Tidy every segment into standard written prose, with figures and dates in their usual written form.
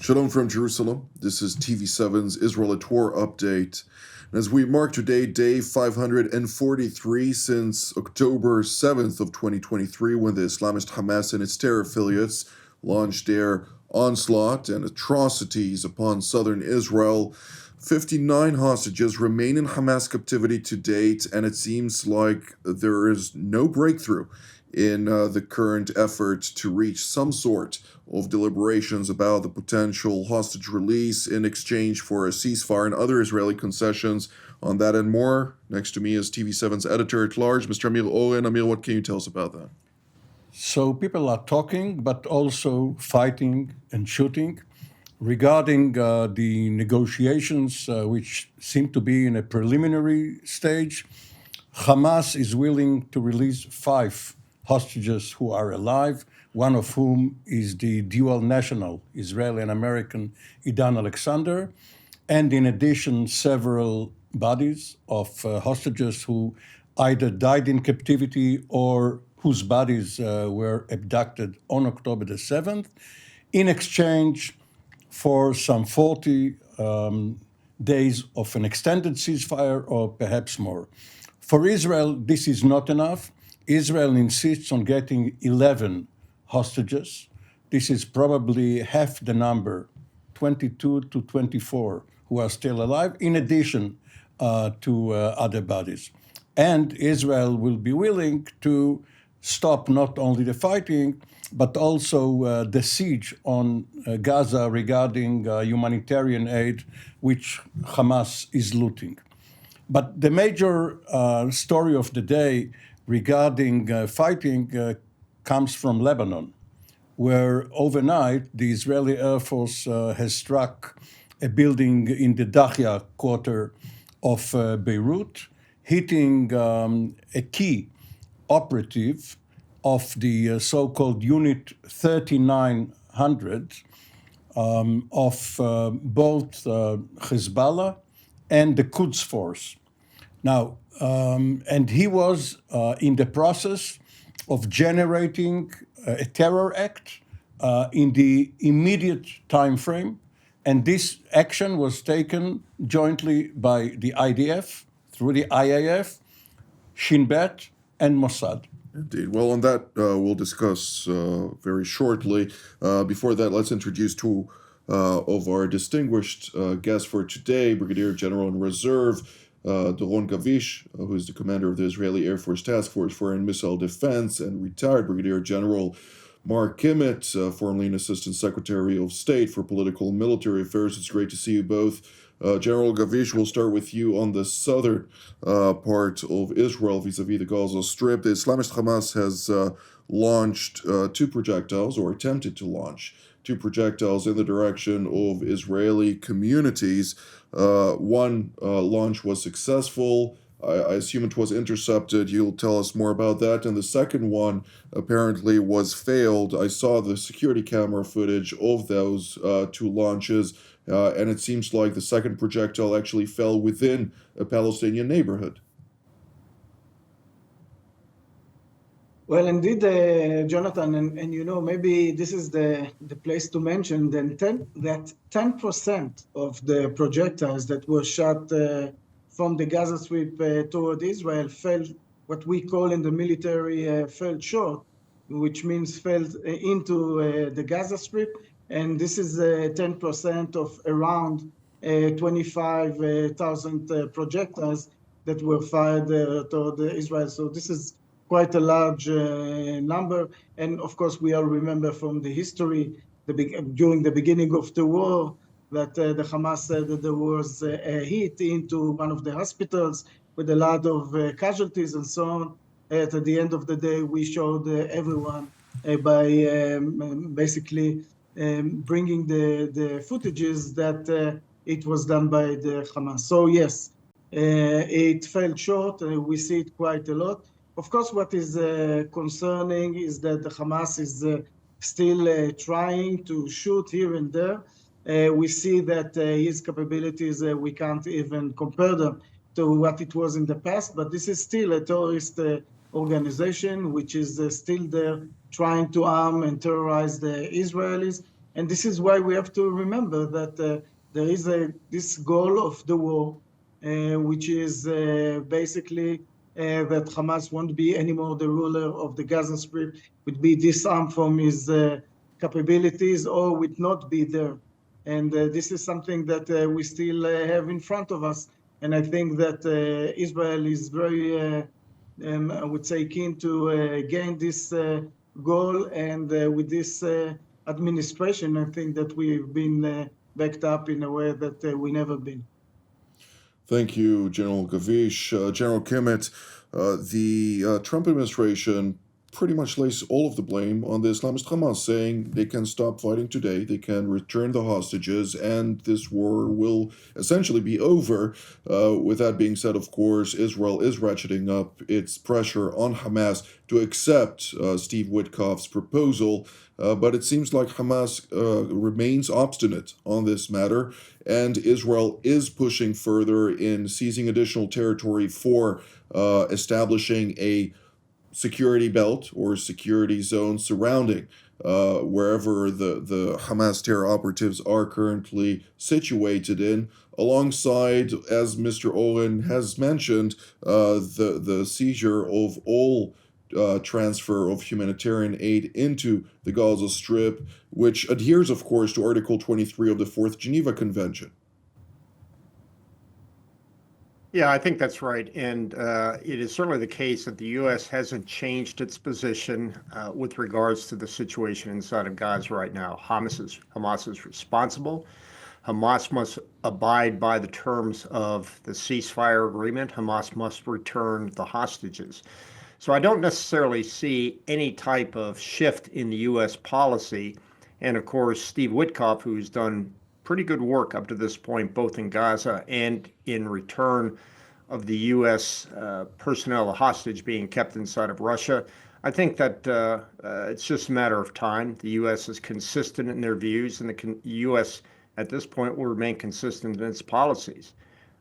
Shalom from Jerusalem. This is TV7's Israel update. And as we mark today, day 543 since October 7th of 2023, when the Islamist Hamas and its terror affiliates launched their onslaught and atrocities upon southern Israel. 59 hostages remain in Hamas captivity to date, and it seems like there is no breakthrough in the current effort to reach some sort of deliberations about the potential hostage release in exchange for a ceasefire and other Israeli concessions. On that and more, next to me is TV7's editor-at-large, Mr. Amir Oren. Amir, what can you tell us about that? So people are talking, but also fighting and shooting. Regarding the negotiations, which seem to be in a preliminary stage, Hamas is willing to release 5 hostages who are alive, one of whom is the dual national, Israeli and American, Idan Alexander, and in addition, several bodies of hostages who either died in captivity or whose bodies were abducted on October the 7th, in exchange for some 40 days of an extended ceasefire or perhaps more. For Israel, this is not enough. Israel insists on getting 11 hostages. This is probably half the number, 22 to 24, who are still alive, in addition to other bodies. And Israel will be willing to stop not only the fighting, but also the siege on Gaza regarding humanitarian aid, which Hamas is looting. But the major story of the day regarding fighting comes from Lebanon, where overnight the Israeli Air Force has struck a building in the Dahya quarter of Beirut, hitting a key operative of the so-called Unit 3900 of both Hezbollah and the Quds Force. Now, and he was in the process of generating a terror act in the immediate time frame, and this action was taken jointly by the IDF, through the IAF, Shin Bet, and Mossad. Indeed. Well, on that, we'll discuss very shortly. Before that, let's introduce two of our distinguished guests for today, Brigadier General in Reserve, Doron Gavish, who is the commander of the Israeli Air Force Task Force for Missile Defense, and retired Brigadier General Mark Kimmett, formerly an Assistant Secretary of State for Political and Military Affairs. It's great to see you both. General Gavish, we'll start with you on the southern part of Israel vis-a-vis the Gaza Strip. The Islamist Hamas has launched 2 projectiles, or attempted to launch 2 projectiles in the direction of Israeli communities. One launch was successful. I assume it was intercepted. You'll tell us more about that. And the second one apparently was failed. I saw the security camera footage of those 2 launches, and it seems like the second projectile actually fell within a Palestinian neighborhood. Well, indeed, Jonathan, and you know, maybe this is the place to mention that 10% of the projectiles that were shot from the Gaza Strip toward Israel fell, what we call in the military, fell short, which means fell into the Gaza Strip. And this is 10% of around 25,000 projectiles that were fired toward Israel. So this is quite a large number. And of course, we all remember from the history, during the beginning of the war, that the Hamas said that there was a hit into one of the hospitals with a lot of casualties and so on. At the end of the day, we showed everyone by basically bringing the footages that it was done by the Hamas. So yes, it fell short. We see it quite a lot. Of course, what is concerning is that the Hamas is still trying to shoot here and there. We see that his capabilities, we can't even compare them to what it was in the past, but this is still a terrorist organization which is still there trying to arm and terrorize the Israelis. And this is why we have to remember that there is this goal of the war, which is basically that Hamas won't be anymore the ruler of the Gaza Strip, would be disarmed from his capabilities or would not be there. And this is something that we still have in front of us. And I think that Israel is very, I would say, keen to gain this goal. And with this administration, I think that we've been backed up in a way that we never been. Thank you, General Gavish. General Kimmett, the Trump administration pretty much lays all of the blame on the Islamist Hamas, saying they can stop fighting today, they can return the hostages, and this war will essentially be over. With that being said, of course, Israel is ratcheting up its pressure on Hamas to accept Steve Witkoff's proposal, but it seems like Hamas remains obstinate on this matter, and Israel is pushing further in seizing additional territory for establishing a security belt or security zone surrounding wherever the Hamas terror operatives are currently situated in, alongside, as Mr. Owen has mentioned, the seizure of all transfer of humanitarian aid into the Gaza Strip, which adheres, of course, to Article 23 of the Fourth Geneva Convention. Yeah, I think that's right. And it is certainly the case that the U.S. hasn't changed its position with regards to the situation inside of Gaza right now. Hamas is responsible. Hamas must abide by the terms of the ceasefire agreement. Hamas must return the hostages. So I don't necessarily see any type of shift in the U.S. policy. And of course, Steve Witkoff, who's done pretty good work up to this point, both in Gaza and in return of the U.S. Personnel, a hostage being kept inside of Russia. I think that it's just a matter of time. The U.S. is consistent in their views, and the U.S. at this point will remain consistent in its policies.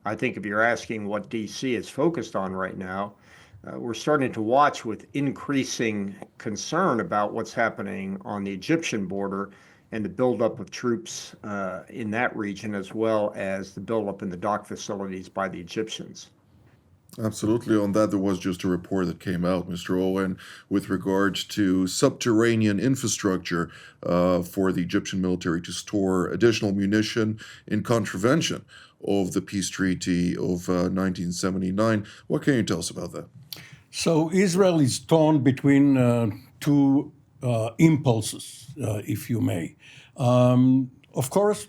I think if you're asking what D.C. is focused on right now, we're starting to watch with increasing concern about what's happening on the Egyptian border and the buildup of troops in that region, as well as the buildup in the dock facilities by the Egyptians. Absolutely. On that, there was just a report that came out, Mr. Owen, with regards to subterranean infrastructure for the Egyptian military to store additional munition in contravention of the peace treaty of 1979. What can you tell us about that? So Israel is torn between two impulses, if you may. Of course,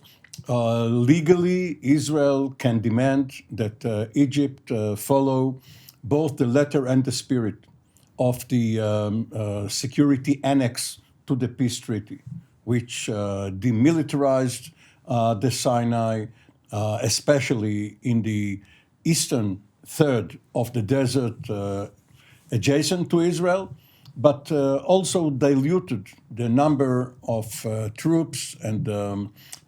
legally, Israel can demand that Egypt follow both the letter and the spirit of the security annex to the peace treaty, which demilitarized the Sinai, especially in the eastern third of the desert adjacent to Israel, but also diluted the number of troops and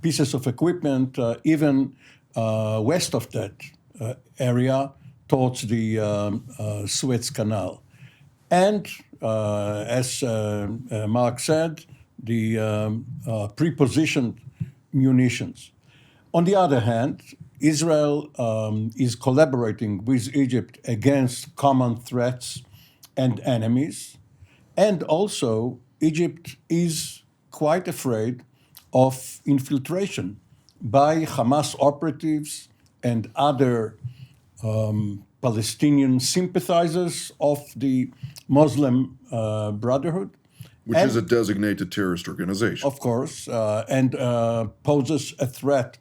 pieces of equipment even west of that area towards the Suez Canal. And as Mark said, the pre-positioned munitions. On the other hand, Israel is collaborating with Egypt against common threats and enemies. And also, Egypt is quite afraid of infiltration by Hamas operatives and other Palestinian sympathizers of the Muslim Brotherhood. Which is a designated terrorist organization. Of course, and poses a threat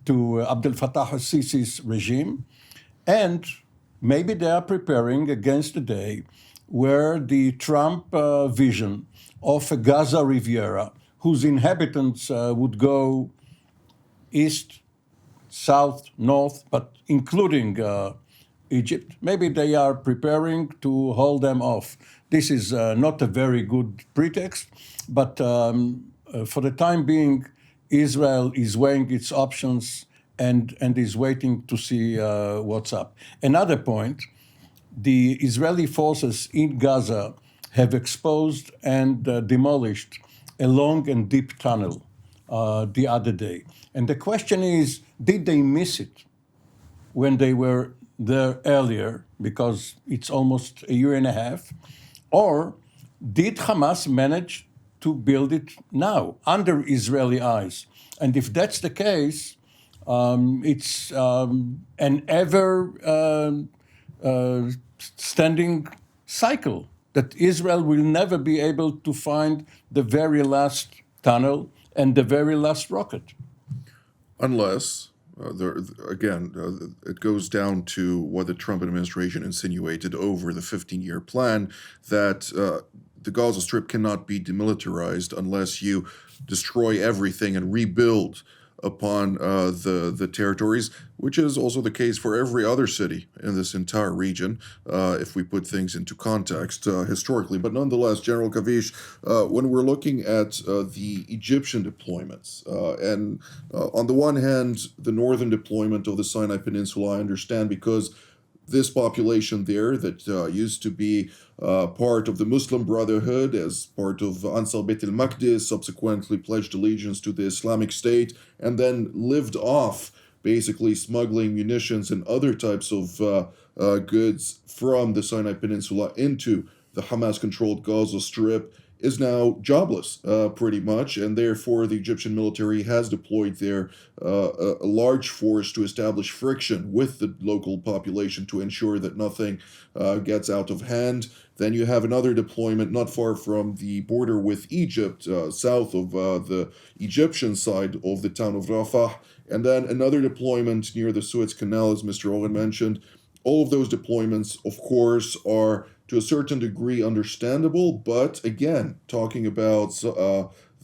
to Abdel Fattah al-Sisi's regime. And maybe they are preparing against the day where the Trump vision of a Gaza Riviera, whose inhabitants would go east, south, north, but including Egypt, maybe they are preparing to hold them off. This is not a very good pretext, but for the time being, Israel is weighing its options and is waiting to see what's up. Another point, the Israeli forces in Gaza have exposed and demolished a long and deep tunnel the other day. And the question is, did they miss it when they were there earlier, because it's almost a year and a half? Or did Hamas manage to build it now under Israeli eyes? And if that's the case, it's an ever standing cycle that Israel will never be able to find the very last tunnel and the very last rocket. Unless, it goes down to what the Trump administration insinuated over the 15-year plan, that the Gaza Strip cannot be demilitarized unless you destroy everything and rebuild upon the territories, which is also the case for every other city in this entire region, if we put things into context historically. But nonetheless, General Kavish, when we're looking at the Egyptian deployments, and on the one hand, the northern deployment of the Sinai Peninsula, I understand, because this population there that used to be part of the Muslim Brotherhood as part of Ansar Beit al-Maqdis, subsequently pledged allegiance to the Islamic State, and then lived off basically smuggling munitions and other types of goods from the Sinai Peninsula into the Hamas-controlled Gaza Strip, is now jobless, pretty much, and therefore the Egyptian military has deployed there a large force to establish friction with the local population to ensure that nothing gets out of hand. Then you have another deployment not far from the border with Egypt, south of the Egyptian side of the town of Rafah, and then another deployment near the Suez Canal, as Mr. Owen mentioned. All of those deployments, of course, are to a certain degree understandable, but again, talking about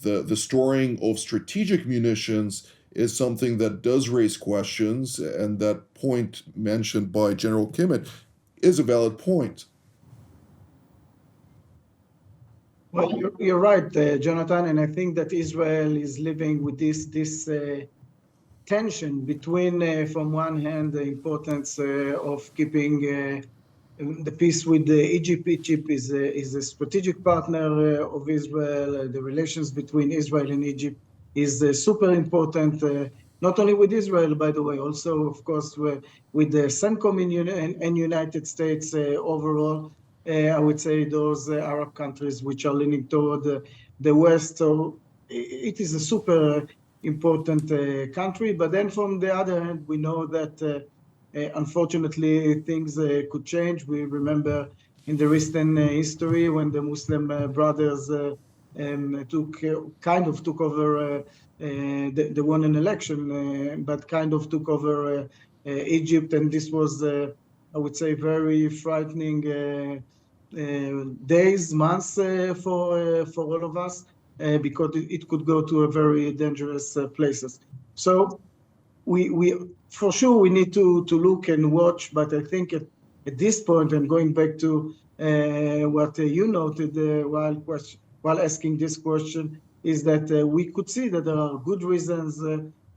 the storing of strategic munitions is something that does raise questions, and that point mentioned by General Kimmett is a valid point. Well, you're right, Jonathan, and I think that Israel is living with this tension between, from one hand, the importance of keeping the peace with Egypt. Egypt is a strategic partner of Israel. The relations between Israel and Egypt is super important, not only with Israel, by the way, also, of course, with the CENTCOM and United States overall. I would say those Arab countries which are leaning toward the West. So it is a super important country. But then from the other hand, we know that unfortunately, things could change. We remember in the recent history when the Muslim brothers took over, they won an election, but kind of took over Egypt, and this was, I would say, very frightening days, months for all of us, because it could go to a very dangerous places. So we for sure we need to look and watch, but I think at this point, and going back to what you noted while asking this question, is that we could see that there are good reasons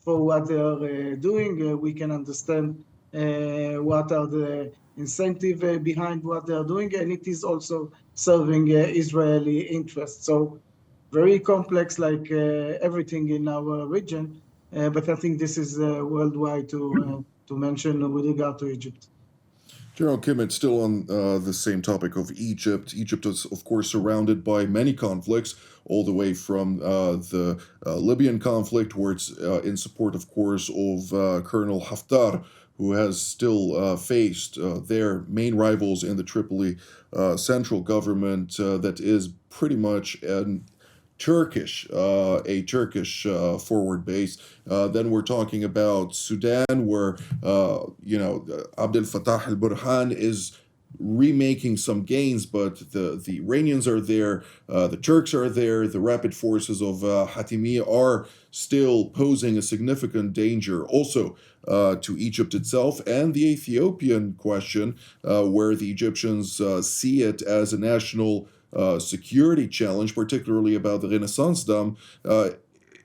for what they are doing. We can understand what are the incentive behind what they are doing, and it is also serving Israeli interests. So very complex, like everything in our region. But I think this is worldwide to mention with regard to Egypt. General Kimmett, still on the same topic of Egypt. Egypt is, of course, surrounded by many conflicts, all the way from the Libyan conflict, where it's in support, of course, of Colonel Haftar, who has still faced their main rivals in the Tripoli central government that is pretty much a Turkish forward base. Then we're talking about Sudan, where Abdel Fattah al-Burhan is remaking some gains, but the Iranians are there, the Turks are there, the rapid forces of Hatimi are still posing a significant danger also to Egypt itself, and the Ethiopian question, where the Egyptians see it as a national security challenge, particularly about the Renaissance Dam.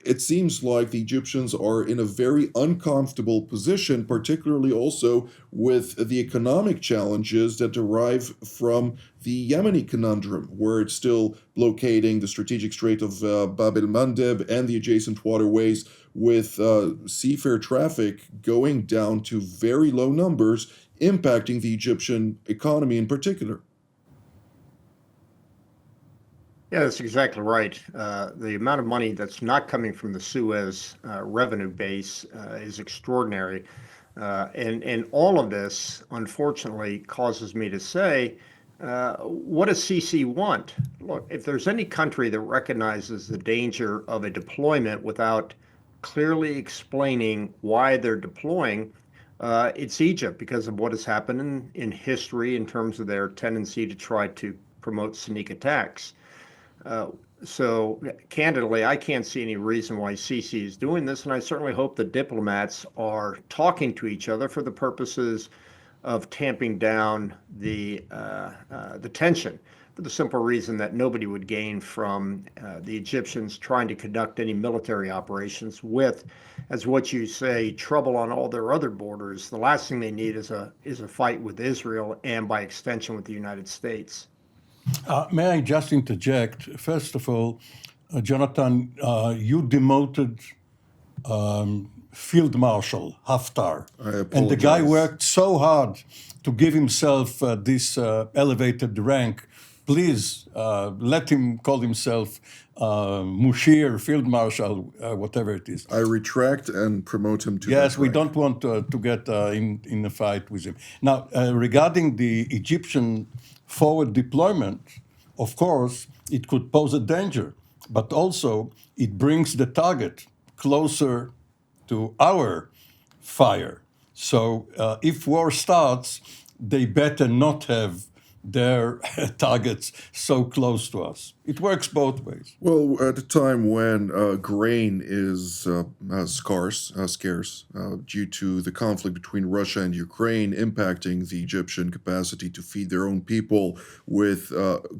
it seems like the Egyptians are in a very uncomfortable position, particularly also with the economic challenges that derive from the Yemeni conundrum, where it's still blockading the strategic Strait of Bab el-Mandeb and the adjacent waterways, with seafarer traffic going down to very low numbers, impacting the Egyptian economy in particular. Yeah, that's exactly right. The amount of money that's not coming from the Suez revenue base is extraordinary. And all of this, unfortunately, causes me to say, what does Sisi want? Look, if there's any country that recognizes the danger of a deployment without clearly explaining why they're deploying, it's Egypt, because of what has happened in history in terms of their tendency to try to promote sneak attacks. So candidly, I can't see any reason why Sisi is doing this, and I certainly hope the diplomats are talking to each other for the purposes of tamping down the tension, for the simple reason that nobody would gain from the Egyptians trying to conduct any military operations with, as what you say, trouble on all their other borders. The last thing they need is a fight with Israel and, by extension, with the United States. May I just interject? First of all, Jonathan, you demoted Field Marshal Haftar. And the guy worked so hard to give himself this elevated rank. Please let him call himself Mushir, Field Marshal, whatever it is. I retract and promote him to Yes, that we rank. don't want to get in a fight with him. Now, regarding the Egyptian forward deployment, of course, it could pose a danger, but also it brings the target closer to our fire. So if war starts, they better not have their targets so close to us. It works both ways. Well, at a time when grain is scarce due to the conflict between Russia and Ukraine impacting the Egyptian capacity to feed their own people, with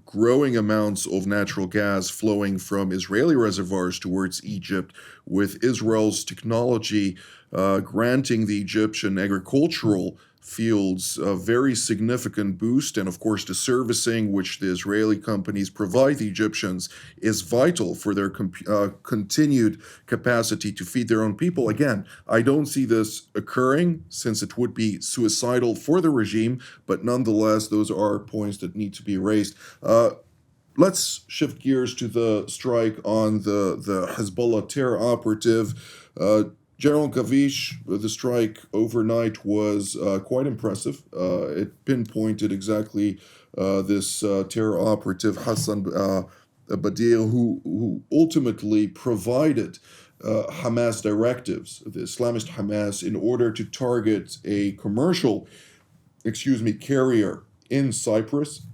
growing amounts of natural gas flowing from Israeli reservoirs towards Egypt, with Israel's technology granting the Egyptian agricultural fields a very significant boost, and of course the servicing which the Israeli companies provide the Egyptians is vital for their continued capacity to feed their own people. Again, I don't see this occurring, since it would be suicidal for the regime, but nonetheless those are points that need to be raised. Let's shift gears to the strike on the Hezbollah terror operative. General Gavish, the strike overnight was quite impressive. It pinpointed exactly this terror operative, Hassan Badir, who ultimately provided Hamas directives, the Islamist Hamas, in order to target a commercial, carrier in Cyprus,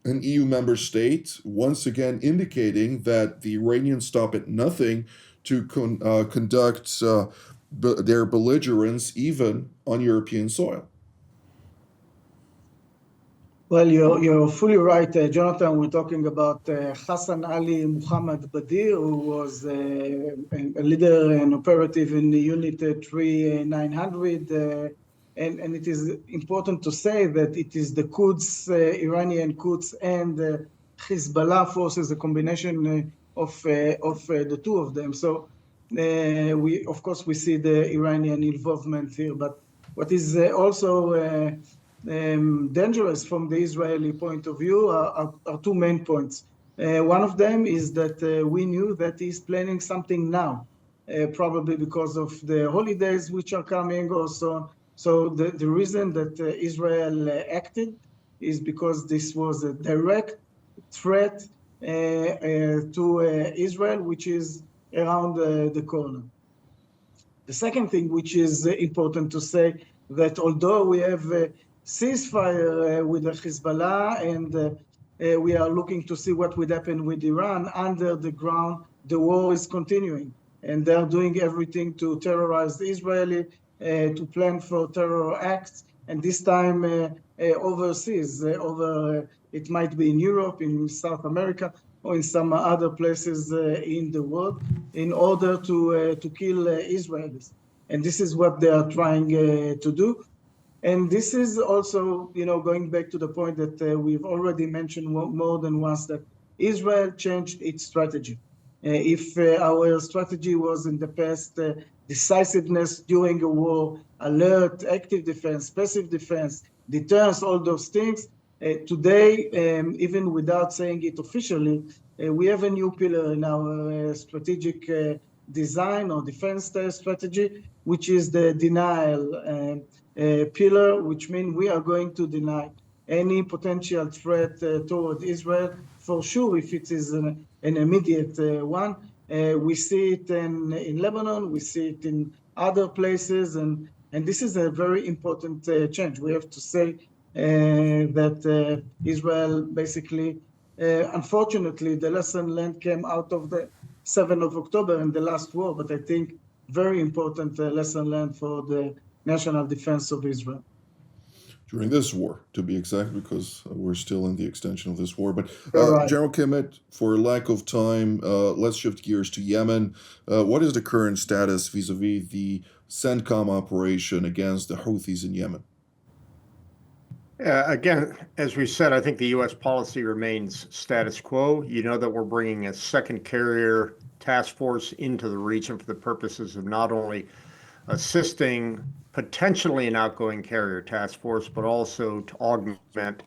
an EU member state, once again indicating that the Iranians stop at nothing to conduct their belligerence even on European soil. Well, you're fully right, Jonathan. We're talking about Hassan Ali Muhammad Badir, who was a leader and operative in the Unit 3900. And it is important to say that it is the Quds, Iranian Quds, and Hezbollah forces, a combination of the two of them. So we see the Iranian involvement here. But what is also dangerous from the Israeli point of view are two main points. One of them is that we knew that he's planning something now, probably because of the holidays which are coming also. So the reason that Israel acted is because this was a direct threat to Israel, which is around the corner. The second thing which is important to say, that although we have a ceasefire with the Hezbollah and we are looking to see what would happen with Iran, under the ground the war is continuing, and they are doing everything to terrorize the Israeli, to plan for terror acts, and this time overseas, it might be in Europe, in South America, or in some other places in the world in order to kill Israelis. And this is what they are trying to do. And this is also, going back to the point that we've already mentioned more than once, that Israel changed its strategy. If our strategy was in the past decisiveness during a war, alert, active defense, passive defense, deterrence, all those things, today, even without saying it officially, we have a new pillar in our strategic design or defense strategy, which is the denial pillar, which means we are going to deny any potential threat toward Israel, for sure, if it is an immediate one. We see it in Lebanon, we see it in other places, and this is a very important change. We have to say that Israel basically, unfortunately, the lesson learned came out of the 7th of October in the last war, but I think very important lesson learned for the national defense of Israel. During this war, to be exact, because we're still in the extension of this war. But Right. General Kimmett, for lack of time, let's shift gears to Yemen. What is the current status vis-a-vis the CENTCOM operation against the Houthis in Yemen? Again, as we said, I think the U.S. policy remains status quo. You know that we're bringing a second carrier task force into the region for the purposes of not only assisting potentially an outgoing carrier task force, but also to augment,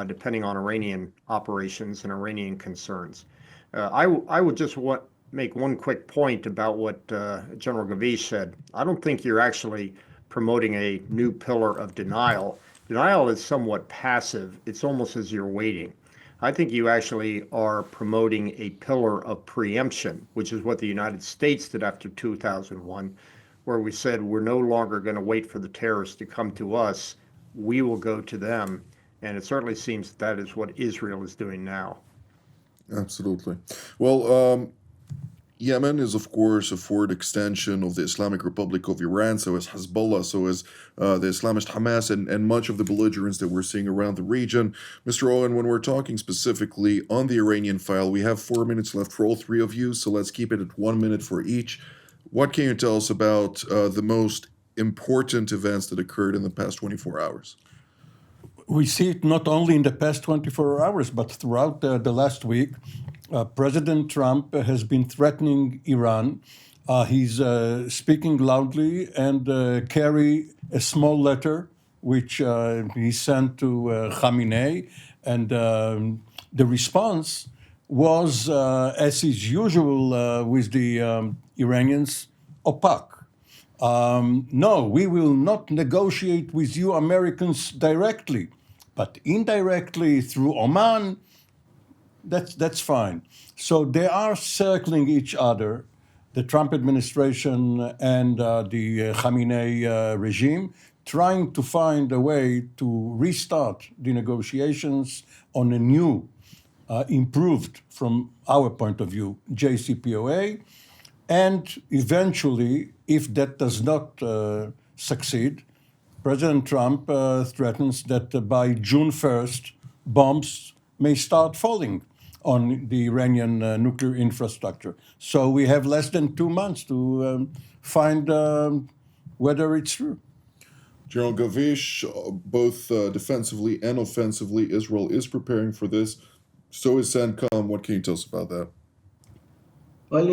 depending on Iranian operations and Iranian concerns. I would just make one quick point about what General Gavish said. I don't think you're actually promoting a new pillar of denial. Denial is somewhat passive. It's almost as you're waiting. I think you actually are promoting a pillar of preemption, which is what the United States did after 2001, where we said we're no longer going to wait for the terrorists to come to us. We will go to them. And it certainly seems that is what Israel is doing now. Absolutely. Well, Yemen is, of course, a forward extension of the Islamic Republic of Iran, so is Hezbollah, so is the Islamist Hamas, and much of the belligerence that we're seeing around the region. Mr. Owen, when we're talking specifically on the Iranian file, we have 4 minutes left for all three of you, so let's keep it at 1 minute for each. What can you tell us about the most important events that occurred in the past 24 hours? We see it not only in the past 24 hours, but throughout the last week. President Trump has been threatening Iran. He's speaking loudly and carry a small letter which he sent to Khamenei. And the response was, as is usual with the Iranians, opaque. No, we will not negotiate with you Americans directly, but indirectly through Oman. That's fine. So they are circling each other, the Trump administration and the Khamenei regime, trying to find a way to restart the negotiations on a new, improved from our point of view, JCPOA. And eventually, if that does not succeed, President Trump threatens that by June 1st, bombs may start falling on the Iranian nuclear infrastructure. So we have less than 2 months to find whether it's true. General Gavish, both defensively and offensively, Israel is preparing for this. So is CENTCOM. What can you tell us about that? Well,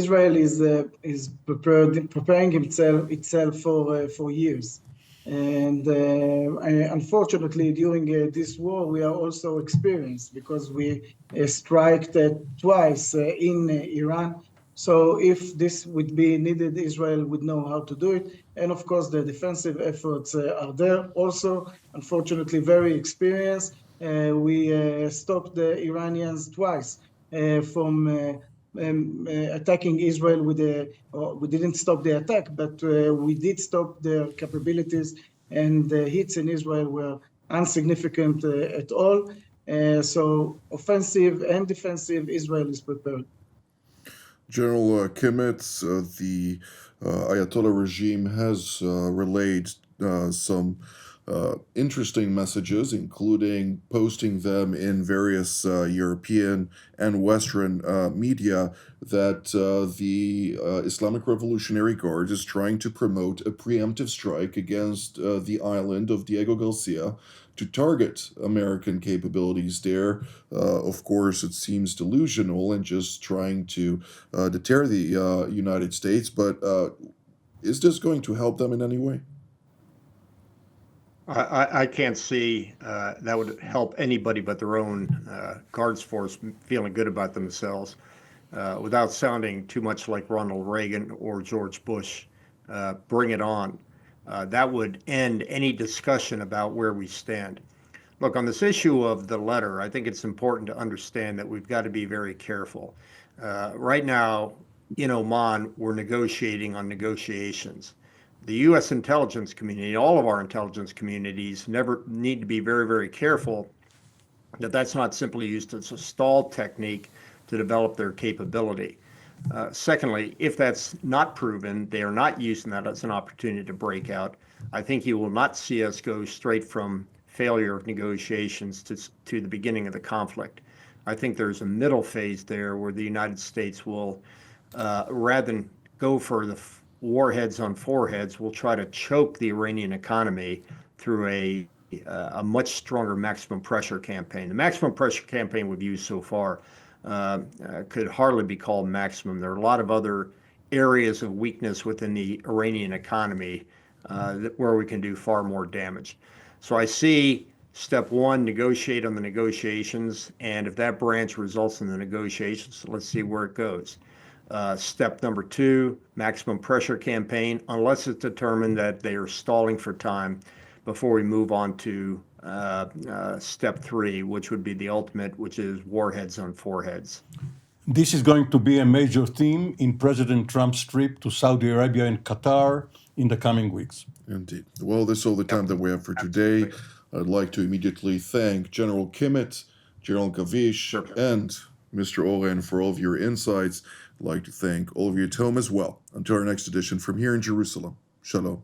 Israel is preparing itself for years. And unfortunately, during this war, we are also experienced because we striked twice in Iran. So if this would be needed, Israel would know how to do it. And of course, the defensive efforts are there also, unfortunately, very experienced. We stopped the Iranians twice from attacking Israel we didn't stop the attack, but we did stop their capabilities, and the hits in Israel were insignificant at all. So offensive and defensive, Israel is prepared. General Kimmett, the Ayatollah regime has relayed some interesting messages, including posting them in various European and Western media, that the Islamic Revolutionary Guard is trying to promote a preemptive strike against the island of Diego Garcia to target American capabilities there. Of course, it seems delusional and just trying to deter the United States, but is this going to help them in any way? I can't see that would help anybody but their own guards force feeling good about themselves without sounding too much like Ronald Reagan or George Bush. Bring it on. That would end any discussion about where we stand. Look, on this issue of the letter, I think it's important to understand that we've got to be very careful. Right now, in Oman, we're negotiating on negotiations. The U.S. intelligence community, all of our intelligence communities, never need to be very, very careful that that's not simply used as a stall technique to develop their capability. Secondly, if that's not proven, they are not using that as an opportunity to break out. I think you will not see us go straight from failure of negotiations to the beginning of the conflict. I think there's a middle phase there where the United States will, rather than go for the warheads on foreheads, will try to choke the Iranian economy through a much stronger maximum pressure campaign. The maximum pressure campaign we've used so far could hardly be called maximum. There are a lot of other areas of weakness within the Iranian economy where we can do far more damage. So I see step one, negotiate on the negotiations, and if that branch results in the negotiations, let's see where it goes. Step number two, maximum pressure campaign, unless it's determined that they are stalling for time before we move on to step three, which would be the ultimate, which is warheads on foreheads. This is going to be a major theme in President Trump's trip to Saudi Arabia and Qatar in the coming weeks. Indeed. Well, this is all the time that we have for today. I'd like to immediately thank General Kimmett, General Gavish, and Mr. Oren for all of your insights. I'd like to thank all of you at home as well. Until our next edition from here in Jerusalem. Shalom.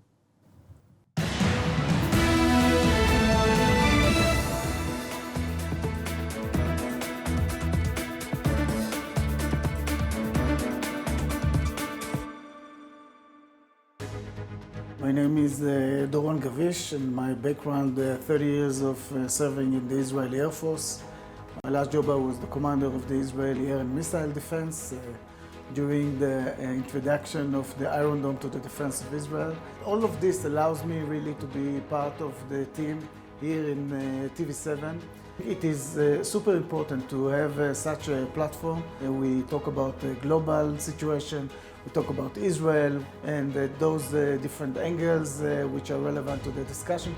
My name is Doron Gavish, and my background, 30 years of serving in the Israeli Air Force. My last job, I was the commander of the Israeli Air and Missile Defense during the introduction of the Iron Dome to the defense of Israel. All of this allows me really to be part of the team here in TV7. It is super important to have such a platform. We talk about the global situation, we talk about Israel and those different angles which are relevant to the discussion.